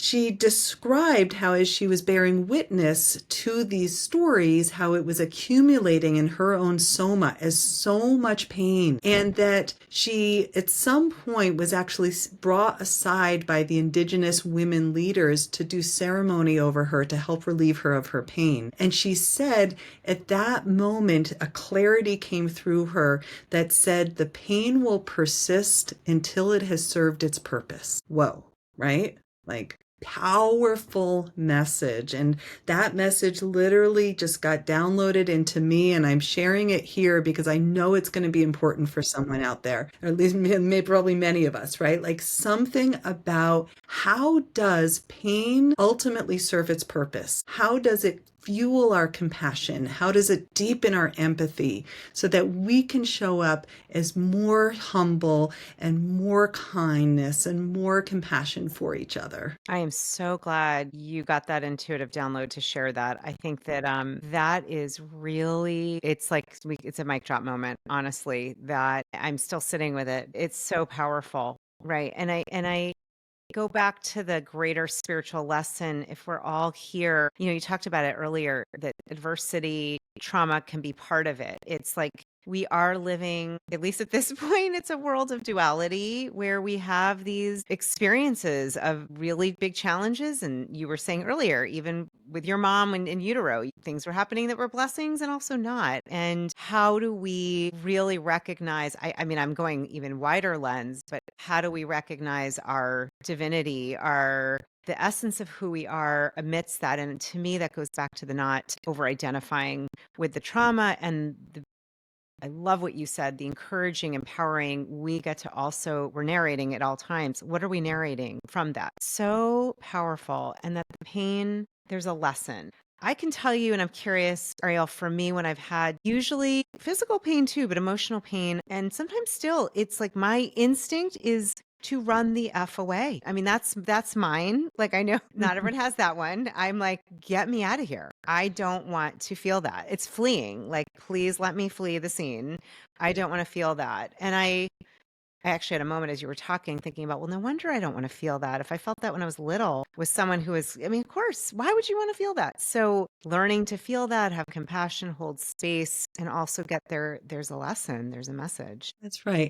she described how, as she was bearing witness to these stories, how it was accumulating in her own soma as so much pain, and that she, at some point, was actually brought aside by the indigenous women leaders to do ceremony over her to help relieve her of her pain. And she said at that moment, a clarity came through her that said the pain will persist until it has served its purpose. Whoa, right? Like, powerful message. And that message literally just got downloaded into me, and I'm sharing it here because I know it's going to be important for someone out there, or at least probably many of us, right? Like, something about how does pain ultimately serve its purpose? How does it fuel our compassion? How does it deepen our empathy so that we can show up as more humble and more kindness and more compassion for each other? I am so glad you got that intuitive download to share that. I think that that is really it's a mic drop moment, honestly, that I'm still sitting with it. It's so powerful, right? And I go back to the greater spiritual lesson. If we're all here, you talked about it earlier, that adversity, trauma can be part of it. It's like we are living, at least at this point, it's a world of duality where we have these experiences of really big challenges. And you were saying earlier, even with your mom in utero, things were happening that were blessings and also not. And how do we really recognize? I mean, I'm going even wider lens, but how do we recognize our divinity, the essence of who we are amidst that? And to me, that goes back to the not over identifying with the trauma and I love what you said, the encouraging, empowering. We get to also, we're narrating at all times. What are we narrating from that? So powerful. And that the pain, there's a lesson. I can tell you, and I'm curious, Ariel, for me, when I've had usually physical pain too, but emotional pain, and sometimes still, it's like my instinct is to run the F away. I mean, that's mine. Like I know not everyone has that one. I'm like, get me out of here. I don't want to feel that. It's fleeing. Like, please let me flee the scene. I don't want to feel that. And I actually had a moment as you were talking thinking about, well, no wonder I don't want to feel that. If I felt that when I was little with someone who was, I mean, of course, why would you want to feel that? So learning to feel that, have compassion, hold space, and also get there's a lesson, there's a message. That's right.